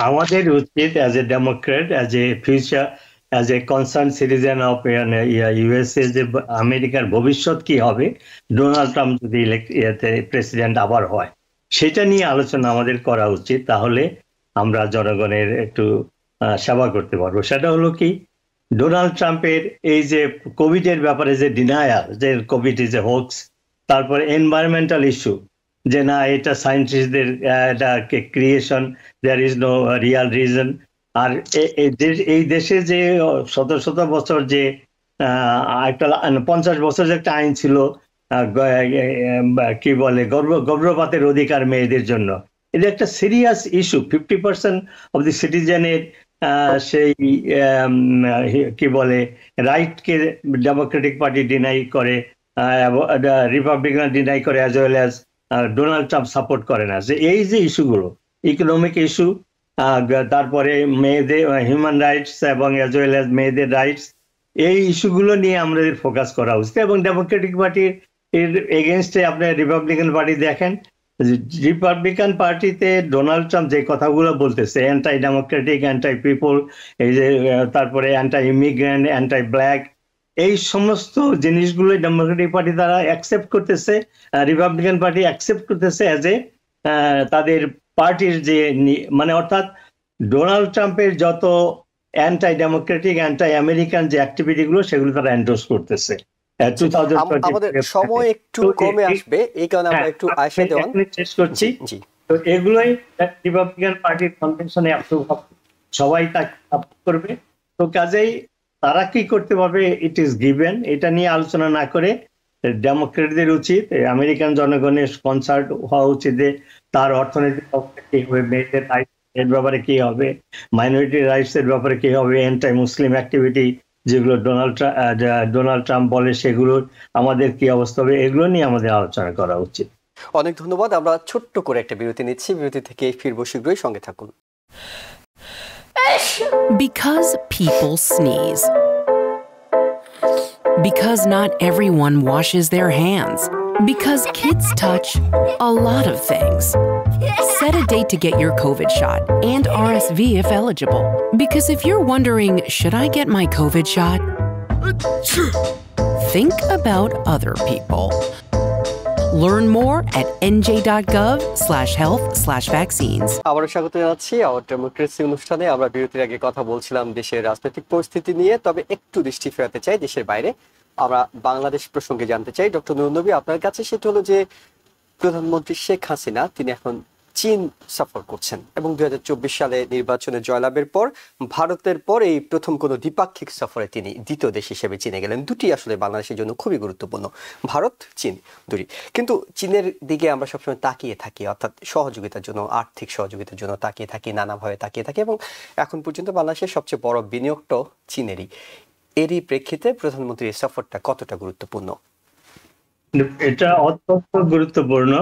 আমাদের উচিত as a Democrat, as a future, as a concern citizen of USA, যে আমেরিকার ভবিষ্যৎ কি হবে ডোনাল্ড ট্রাম্প যদি প্রেসিডেন্ট আবার হয়, সেটা নিয়ে আলোচনা আমাদের করা উচিত। তাহলে আমরা জনগণের একটু সেবা করতে পারবো। সেটা হলো কি, ডোনাল্ড ট্রাম্পের এই যে কোভিডের ব্যাপারে যে ডিনায়াল, যে কোভিড ইজ এ হোক্স, তারপরে এনভায়রনমেন্টাল ইস্যু, যে না এটা সায়েন্টিস্টদের এটা creation, there is no real reason. আর এই দেশে যে শত বছর যে একটা 50 বছর যে একটা আইন ছিল কি বলে গর্ভপাতের অধিকার মেয়েদের জন্য, এটা একটা সিরিয়াস ইস্যু। 50% অফ দি সিটিজেনের সেই কি বলে রাইটকে ডেমোক্রেটিক পার্টি ডিনাই করে, রিপাবলিকান ডিনাই করে, as well as Donald Trump support করে না। যে এই যে ইস্যুগুলো, ইকোনমিক ইস্যু, তারপরে মেয়েদের হিউম্যান রাইটস এবং অ্যাজ ওয়েল অ্যাজ মেয়েদের রাইটস, এই ইস্যুগুলো নিয়ে আমাদের ফোকাস করা উচিত। এবং ডেমোক্রেটিক পার্টির এগেনস্টে আপনার রিপাবলিকান পার্টি দেখেন, রিপাবলিকান পার্টিতে ডোনাল্ড ট্রাম্প যে কথাগুলো বলতেছে, অ্যান্টাই ডেমোক্রেটিক, অ্যান্টাই পিপল, এই যে তারপরে অ্যান্টাই ইমিগ্রেন্ট, অ্যান্টাই ব্ল্যাক, এই সমস্ত জিনিসগুলো ডেমোক্রেটিক পার্টি তারা অ্যাকসেপ্ট করতেছে, রিপাবলিকান পার্টি অ্যাকসেপ্ট করতেছে অ্যাজ এ তাদের পার্টির যে মানে অর্থাৎ ডোনাল্ড ট্রাম্পের যত অ্যান্টাই ডেমোক্রেটিক, অ্যান্টাই আমেরিকান যে অ্যাক্টিভিটিগুলো, সেগুলো তারা এন্ডোর্স করতেছে। আমাদের সময় একটু কমে আসবে, এই কারণে আমরা একটু আশা দেওয়ান শেষ করছি। তো এগুলোই রিপাবলিকান পার্টির কনভেনশনে সবাই তাকে সাপোর্ট করবে। তো কাজেই তারা কি করতে পারবে, ইট ইজ গিভেন। এটা নিয়ে আলোচনা না করে ডেমোক্রেটদের উচিত, আমেরিকান জনগণের কনসার্ট হওয়া উচিত যে তার অর্থনৈতিক কি হবে, মেয়েদের রাইটস এর ব্যাপারে কি হবে, মাইনরিটি রাইটস এর ব্যাপারে কি হবে, অ্যান্টাই মুসলিম অ্যাক্টিভিটি যেগুলো ডোনাল্ড ট্রাম্প বলে সেগুলোর আমাদের কি অবস্থা হবে, এগুলো নিয়ে আমাদের আলোচনা করা উচিত। অনেক ধন্যবাদ। আমরা ছোট্ট করে একটা বিরতি নিচ্ছি, বিরতি থেকে ফিরবো শীঘ্রই, সঙ্গে থাকুন। Because people sneeze. Because not everyone washes their hands. Because kids touch a lot of things. Set a date to get your COVID shot and RSV if eligible. Because if you're wondering, should I get my COVID shot? Think about other people. Learn more at nj.gov/health/vaccines. আবারও স্বাগত জানাচ্ছি hour democracy অনুষ্ঠানে। আমরা বিরতির আগে কথা বলছিলাম দেশের রাজনৈতিক পরিস্থিতি নিয়ে, তবে একটু দৃষ্টি ফেরাতে চাই দেশের বাইরে। আমরা বাংলাদেশ প্রসঙ্গে জানতে চাই ডক্টর নূরনবী আপনার কাছে। সেটা হলো যে প্রধানমন্ত্রী শেখ হাসিনা তিনি এখন চীন সফর করছেন এবং 2024 সালে নির্বাচনে জয়লাভের পর ভারতের পর এই প্রথম কোনো দ্বিপাক্ষিক সফরে তিনি দ্বিতীয় দেশ হিসেবে চীনে গেলেন। দুটি আসলে বাংলাদেশের জন্য খুবই গুরুত্বপূর্ণ, ভারত চীন দুটি। কিন্তু চীনের দিকে আমরা সবসময় তাকিয়ে থাকি, অর্থাৎ সহযোগিতার জন্য, আর্থিক সহযোগিতার জন্য তাকিয়ে থাকি, নানাভাবে তাকিয়ে থাকি, এবং এখন পর্যন্ত বাংলাদেশের সবচেয়ে বড় বিনিয়োগটাও চীনেরই। এরই প্রেক্ষিতে প্রধানমন্ত্রীর সফরটা কতটা গুরুত্বপূর্ণ? এটা অত্যন্ত গুরুত্বপূর্ণ।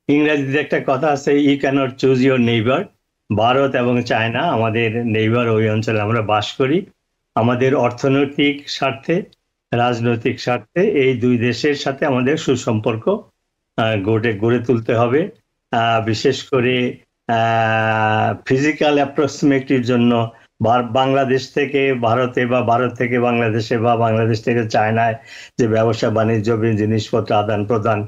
ইংরেজিতে একটা কথা আছে, you can't choose your neighbour. Bharat এবং চায়না আমাদের নেইবার, ওই অঞ্চলে আমরা বাস করি। আমাদের অর্থনৈতিক স্বার্থে, রাজনৈতিক স্বার্থে এই দুই দেশের সাথে আমাদের সুসম্পর্ক গড়ে তুলতে হবে। বিশেষ করে ফিজিক্যাল অ্যাপ্রক্সিমেটির জন্য বাংলাদেশ থেকে ভারতে বা ভারত থেকে বাংলাদেশে বা বাংলাদেশ থেকে চায়নায় যে ব্যবসা বাণিজ্য, জিনিসপত্র আদান প্রদান,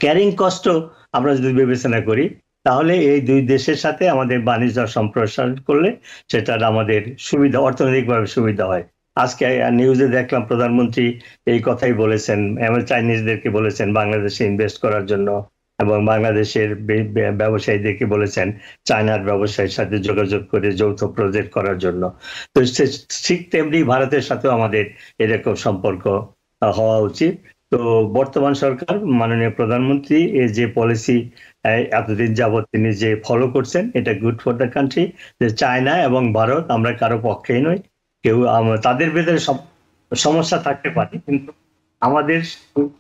ক্যারিং কস্টও আমরা যদি বিবেচনা করি, তাহলে এই দুই দেশের সাথে আমাদের বাণিজ্য সম্প্রসারণ করলে সেটার আমাদের সুবিধা, অর্থনৈতিকভাবে সুবিধা হয়। আজকে নিউজে দেখলাম প্রধানমন্ত্রী এই কথাই বলেছেন, চাইনিজদেরকে বলেছেন বাংলাদেশে ইনভেস্ট করার জন্য, এবং বাংলাদেশের ব্যবসায়ীদেরকে বলেছেন চায়নার ব্যবসায়ীর সাথে যোগাযোগ করে যৌথ প্রজেক্ট করার জন্য। তো ঠিক তেমনি ভারতের সাথেও আমাদের এরকম সম্পর্ক হওয়া উচিত। তো বর্তমান সরকার, মাননীয় প্রধানমন্ত্রী এই যে পলিসি এতদিন যাবৎ তিনি যে ফলো করছেন, এটা গুড ফর দ্য কান্ট্রি। যে চায়না এবং ভারত আমরা কারো পক্ষেই নই, কেউ তাদের ভেতরে সমস্যা থাকতে পারে, কিন্তু আমাদের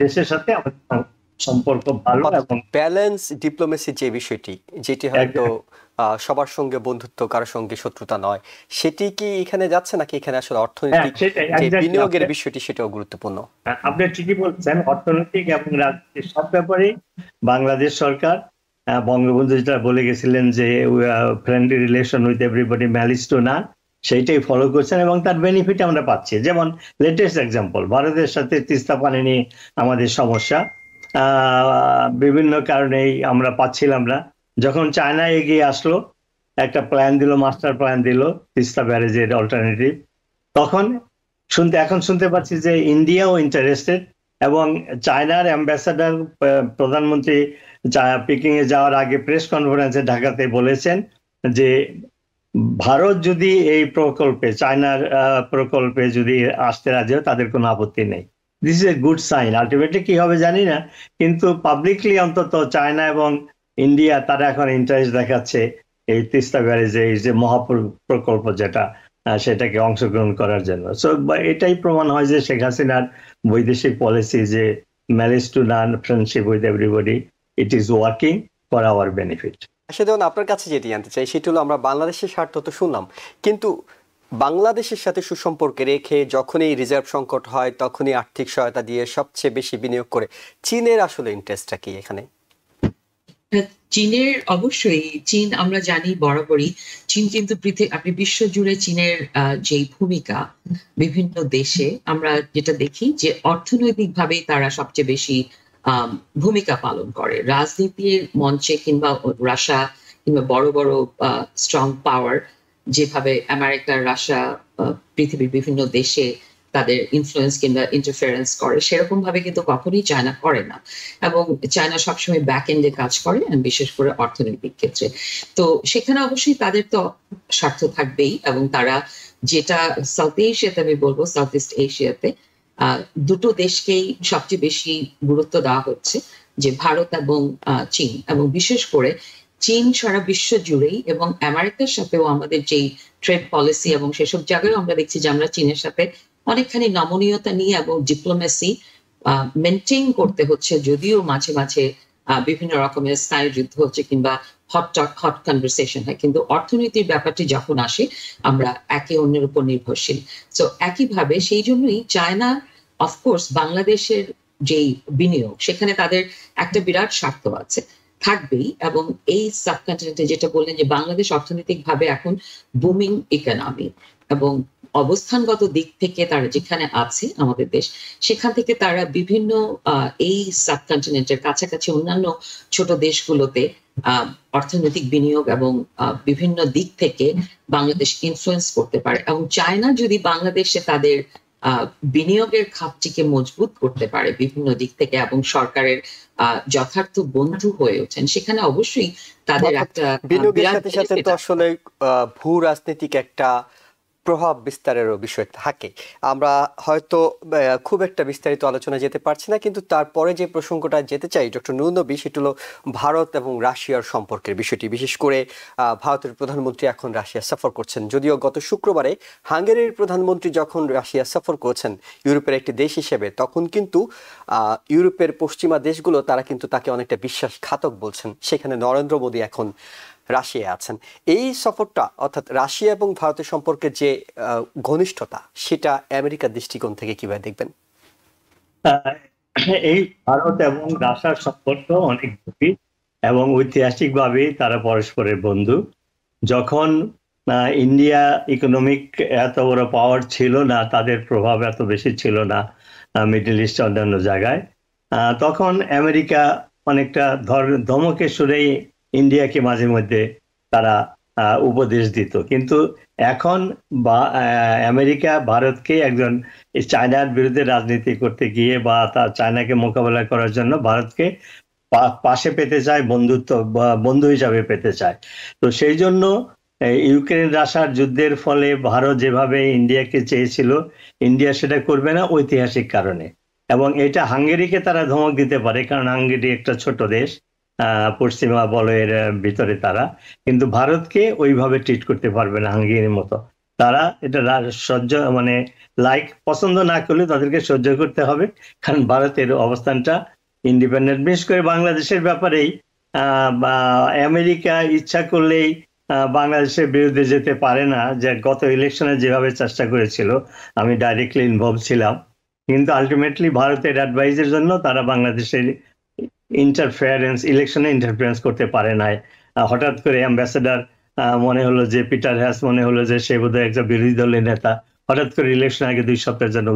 দেশের সাথে আমাদের সম্পর্ক ভালো এবং ব্যালেন্স ডিপ্লোমেসি যে বিষয়টি, যেটি হয়তো সবার সঙ্গে বন্ধুত্ব, কারোর সঙ্গে শত্রুতা নয়, সেটি কি এখানে যাচ্ছে নাকি এখানে আসলে অর্থনৈতিক যে বিনিয়োগের বিষয়টি সেটাও গুরুত্বপূর্ণ? আপনি ঠিকই বলছেন, অর্থনৈতিক এবং রাজনৈতিক সব ব্যাপারে বাংলাদেশ সরকার, বঙ্গবন্ধু যেটা বলে গেছিলেন যে friendly relation with everybody, malice two নান, সেইটাই ফলো করছেন এবং তার বেনিফিট আমরা পাচ্ছি। যেমন লেটেস্ট এক্সাম্পল, ভারতের সাথে তিস্তা পানি নিয়ে আমাদের সমস্যা, বিভিন্ন কারণেই আমরা পাচ্ছিলাম না। যখন চায়না এগিয়ে আসলো, একটা প্ল্যান দিল, মাস্টার প্ল্যান দিল তিস্তা ব্যারেজের অল্টারনেটিভ, তখন এখন শুনতে পাচ্ছি যে ইন্ডিয়াও ইন্টারেস্টেড, এবং চায়নার অ্যাম্বাসাডার প্রধানমন্ত্রী পিকিং এ যাওয়ার আগে প্রেস কনফারেন্সে ঢাকাতে বলেছেন যে ভারত যদি এই প্রকল্পে, চায়নার প্রকল্পে যদি আসতে রাজি হয় তাদের কোনো আপত্তি নেই। This is a good sign. Ultimately কি হবে জানি না, কিন্তু পাবলিকলি অন্তত চায়না এবং ইন্ডিয়া তারা এখন ইন্টারেস্ট দেখাচ্ছে এই তিস্তা ব্যারেজে, এই যে মহাপ্রকল্প যেটা, সেটাকে অংশগ্রহণ করার জন্য। সো এটাই প্রমাণ হয় যে শেখ হাসিনার বৈদেশিক পলিসি, যে malice two naan, friendship with everybody, it is working for our benefit. সেটা আপনার কাছে যেটি জানতে চাই সেটি হলো, আমরা বাংলাদেশের স্বার্থ তো শুনলাম, কিন্তু বাংলাদেশের সাথে সুসম্পর্কে রেখে যখনই রিজার্ভ সংকট হয় তখনই আর্থিক সহায়তা দিয়ে সবচেয়ে বেশি বিনিয়োগ করে চীনের আসলে ইন্টারেস্টটা কি এখানে? চীনের অবশ্যই, চীন আমরা জানি বরাবরই, চীন কিন্তু আপনি বিশ্ব জুড়ে চীনের যে ভূমিকা বিভিন্ন দেশে আমরা যেটা দেখি যে অর্থনৈতিকভাবে তারা সবচেয়ে বেশি ভূমিকা পালন করে। রাজনীতির মঞ্চে কিংবা রাশিয়া কিংবা বড় বড় স্ট্রং পাওয়ার, যেভাবে আমেরিকা, রাশিয়া পৃথিবীর বিভিন্ন দেশে তাদের ইনফ্লুয়েন্স কিংবা ইন্টারফারেন্স করে, সেরকম ভাবে কিন্তু কখনোই চায়না করে না। এবং চায়না সবসময় ব্যাক এন্ডে কাজ করে, বিশেষ করে অর্থনৈতিক ক্ষেত্রে। তো সেখানে অবশ্যই তাদের তো স্বার্থ থাকবেই, এবং তারা যেটা সাউথ এশিয়াতে, আমি বলবো সাউথ ইস্ট এশিয়াতে দুটো দেশকেই সবচেয়ে বেশি গুরুত্ব দেওয়া হচ্ছে, যে ভারত এবং চীন, এবং বিশেষ করে চীন সারা বিশ্ব জুড়েই, এবং আমেরিকার সাথেও আমাদের যেই ট্রেড পলিসি এবং সেসব জায়গায় আমরা দেখছি যে আমরা চীনের সাথে অনেকখানি নমনীয়তা নিয়ে এবং ডিপ্লোমেসি মেনটেন করতে হচ্ছে, যদিও মাঝে মাঝে বিভিন্ন রকমের স্নায়ু যুদ্ধ হচ্ছে কিংবা হট কনভারসেশন হয়, কিন্তু অর্থনীতির ব্যাপারটি যখন আসে আমরা একে অন্যের উপর নির্ভরশীল। তো একইভাবে সেই জন্যই চায়না অফকোর্স বাংলাদেশের যেই বিনিয়োগ, সেখানে তাদের একটা বিরাট স্বার্থ আছে, থাকবেই। এবং এই সাবকন্টিনেন্টে যেটা বললেন যে বাংলাদেশ অর্থনৈতিকভাবে এখন বুমিং ইকোনমি, এবং অবস্থানগত দিক থেকে তারা যেখানে আছে আমাদের দেশ, সেখান থেকে তারা বিভিন্ন এই সাবকন্টিনেন্টের কাছাকাছি অন্যান্য ছোট দেশগুলোতে অর্থনৈতিক বিনিয়োগ এবং বিভিন্ন দিক থেকে বাংলাদেশ ইনফ্লুয়েন্স করতে পারে। এবং চায়না যদি বাংলাদেশে তাদের বিনিয়োগের খাতটিকে মজবুত করতে পারে বিভিন্ন দিক থেকে, এবং সরকারের যথার্থ বন্ধু হয়ে ওঠেন, সেখানে অবশ্যই তাদের একটা বিনিয়োগের সাথে সাথে তো আসলে ভূ রাজনৈতিক একটা প্রভাব বিস্তারেরও বিষয় থাকে। আমরা হয়তো খুব একটা বিস্তারিত আলোচনা যেতে পারছি না, কিন্তু তারপরে যে প্রসঙ্গটা যেতে চাই ডক্টর নুর নবী, সেটা হলো ভারত এবং রাশিয়ার সম্পর্কের বিষয়টি। বিশেষ করে ভারতের প্রধানমন্ত্রী এখন রাশিয়া সফর করছেন, যদিও গত শুক্রবারে হাঙ্গেরির প্রধানমন্ত্রী যখন রাশিয়া সফর করছেন ইউরোপের একটি দেশ হিসেবে, তখন কিন্তু ইউরোপের পশ্চিমা দেশগুলো তারা কিন্তু তাকে অনেকটা বিশ্বাসঘাতক বলছেন। সেখানে নরেন্দ্র মোদী এখন রাশিয়া আছেন। এই সফরটা, অর্থাৎ রাশিয়া এবং ভারতের সম্পর্কে যে ঘনিষ্ঠতা, সেটা আমেরিকার দৃষ্টিকোণ থেকে কিভাবে দেখবেন? এই ভারত এবং রাশিয়ার সম্পর্ক অনেক গভীর এবং ঐতিহাসিকভাবে তারা পরস্পরের বন্ধু। যখন ইন্ডিয়া ইকোনমিক এত বড় পাওয়ার ছিল না, তাদের প্রভাব এত বেশি ছিল না মিডল ইস্ট অন্যান্য জায়গায়, তখন আমেরিকা অনেকটা ধমকে সুরেই ইন্ডিয়াকে মাঝে মধ্যে তারা উপদেশ দিত। কিন্তু এখন আমেরিকা ভারতকে একজন চায়নার বিরুদ্ধে রাজনীতি করতে গিয়ে বা তার চায়নাকে মোকাবেলা করার জন্য ভারতকে পাশে পেতে চায়, বন্ধু হিসাবে পেতে চায়। তো সেই জন্য ইউক্রেন রাশিয়ার যুদ্ধের ফলে ভারত যেভাবে ইন্ডিয়াকে চেয়েছিল, ইন্ডিয়া সেটা করবে না ঐতিহাসিক কারণে। এবং এটা হাঙ্গেরিকে তারা ধমক দিতে পারে, কারণ হাঙ্গেরি একটা ছোট দেশ, পশ্চিমা বলয়ের ভিতরে তারা, কিন্তু ভারতকে ওইভাবে ট্রিট করতে পারবে না হাঙ্গেরির মতো। তারা এটা পছন্দ না করলে তাদেরকে সহ্য করতে হবে, কারণ ভারতের অবস্থানটা ইন্ডিপেন্ডেন্ট। বিশেষ করে বাংলাদেশের ব্যাপারেই আমেরিকা ইচ্ছা করলেই বাংলাদেশের বিরুদ্ধে যেতে পারে না, যে গত ইলেকশনে যেভাবে চেষ্টা করেছিল, আমি ডাইরেক্টলি ইনভলভ ছিলাম, কিন্তু আলটিমেটলি ভারতের অ্যাডভাইসের জন্য তারা বাংলাদেশের ইলেকশনে ইন্টারফারেন্স করতে পারে নাই। হঠাৎ করে অ্যাম্বাসেডার মনে হলো যে পিটার হ্যাস মনে হলো যে সে বোধহয় একজন বিরোধী দলের নেতা, হঠাৎ করে ইলেকশন আগে 2 সপ্তাহের জন্য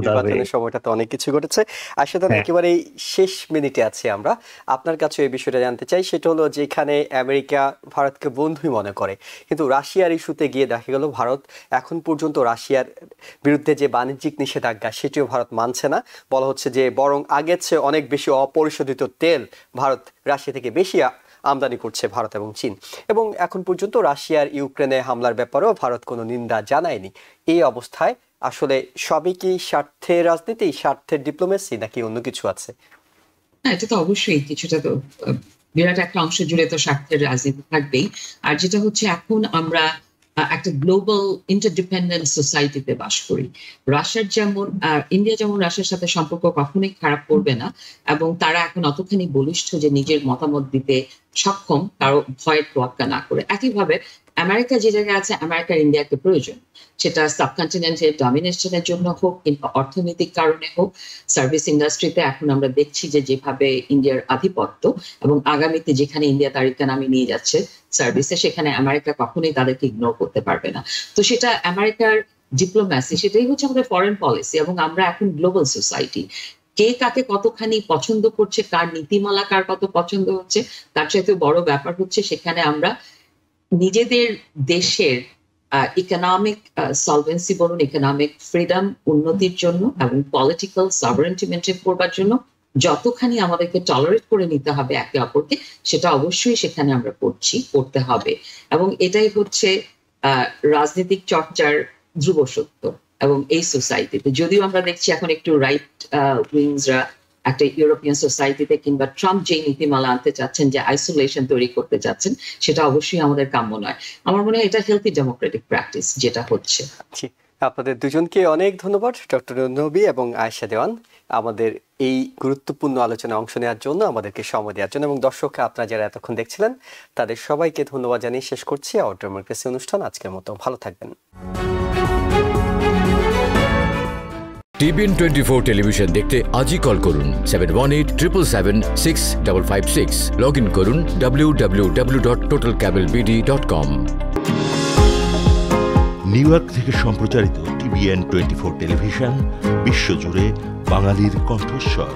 সময়টাতে অনেক কিছু ঘটেছে। আসলে একেবারে শেষ মিনিটে আছি আমরা, আপনার কাছে এই বিষয়টা জানতে চাই। সেটা হলো যেখানে আমেরিকা ভারতকে বন্ধুই মনে করে, কিন্তু রাশিয়ার ইস্যুতে গিয়ে দেখা গেল ভারত এখন পর্যন্ত রাশিয়ার বিরুদ্ধে যে বাণিজ্যিক নিষেধাজ্ঞা সেটিও ভারত মানছে না। বলা হচ্ছে যে বরং আগের চেয়ে অনেক বেশি অপরিশোধিত তেল ভারত রাশিয়া থেকে বেশি আমদানি করছে ভারত এবং চীন। এবং এখন পর্যন্ত রাশিয়ার ইউক্রেনে হামলার ব্যাপারেও ভারত কোনো নিন্দা জানায়নি। এই অবস্থায় আসলে সবই কি স্বার্থের রাজনীতি, স্বার্থের ডিপ্লোমেসি, নাকি অন্য কিছু আছে? এটা তো অবশ্যই কিছুটা, তো বিরাট একটা অংশ জুড়ে তো স্বার্থের রাজনীতি থাকবেই। আর যেটা হচ্ছে, এখন আমরা একটা গ্লোবাল ইন্টারডিপেন্ডেন্ট সোসাইটিতে বাস করি। ইন্ডিয়া যেমন রাশিয়ার সাথে সম্পর্ক কখনোই খারাপ করবে না, এবং তারা এখন অতখানি বলিষ্ঠ যে নিজের মতামত দিতে সক্ষম, কারো ভয়ের তোয়াক্কা না করে। একইভাবে আমেরিকা যে জায়গায় আছে, আমেরিকার ইন্ডিয়াকে প্রয়োজন, সেটা সাবকন্টিনেন্টের ডমিনেশনের জন্য হোক কিংবা অর্থনৈতিক কারণে হোক। সার্ভিস ইন্ডাস্ট্রিতে এখন আমরা দেখছি যে যেভাবে ইন্ডিয়ার আধিপত্য, এবং আগামীতে যেখানে ইন্ডিয়া তারিকা নামে নিয়ে যাচ্ছে সার্ভিসে, সেখানে আমেরিকা কখনোই তাদেরকে ইগনোর করতে পারবে না। তো সেটা আমেরিকার ডিপ্লোম্যাসি, সেটাই হচ্ছে আমাদের ফরেন পলিসি। এবং আমরা এখন গ্লোবাল সোসাইটি, কে কাকে কতখানি পছন্দ করছে, কার নীতিমালা কার কত পছন্দ হচ্ছে, তার চাইতে বড় ব্যাপার হচ্ছে সেখানে আমরা নিজেদের দেশের ইকোনমিক সলভেন্সি বলুন, ইকোনমিক ফ্রিডম উন্নতির জন্য এবং পলিটিক্যাল সভারেন্টি মেনটেন করবার জন্য যতখানি আমাদেরকে টলারেট করে নিতে হবে একে অপরকে, সেটা অবশ্যই সেখানে আমরা করতে হবে। এবং এটাই হচ্ছে রাজনৈতিক চর্চার ধ্রুব সত্য। এবং এই সোসাইটিতে যদিও আমরা দেখছি এখন একটু রাইট উইংসরা একটা ইউরোপিয়ান সোসাইটিতে কিংবা ট্রাম্প যে নীতিমালা আনতে চাচ্ছেন, যে আইসোলেশন তৈরি করতে চাচ্ছেন, সেটা অবশ্যই আমাদের কাম্য নয়। আমার মনে হয় এটা হেলথি ডেমোক্রেটিক প্র্যাকটিস যেটা হচ্ছে। আপনাদের দুজনকে অনেক ধন্যবাদ, ডক্টর নবী এবং আয়েশা দেওয়ান, আমাদের এই গুরুত্বপূর্ণ আলোচনায় অংশ নেওয়ার জন্য, আমাদেরকে সময় দেওয়ার জন্য। এবং দর্শক আপনারা যারা এতক্ষণ দেখছিলেন, তাদের সবাইকে ধন্যবাদ জানিয়ে শেষ করছি আওয়ার ডেমোক্রেসি অনুষ্ঠান আজকের মতো। ভালো থাকবেন। টিভিএন 24 টেলিভিশন দেখতে আজই কল করুন 7187776556। লগ ইন করুন www.totalcablebd.com। নিউ ইয়র্ক থেকে সম্প্রচারিত টিভিএন 24 টেলিভিশন বিশ্বজুড়ে বাঙালির কণ্ঠস্বর।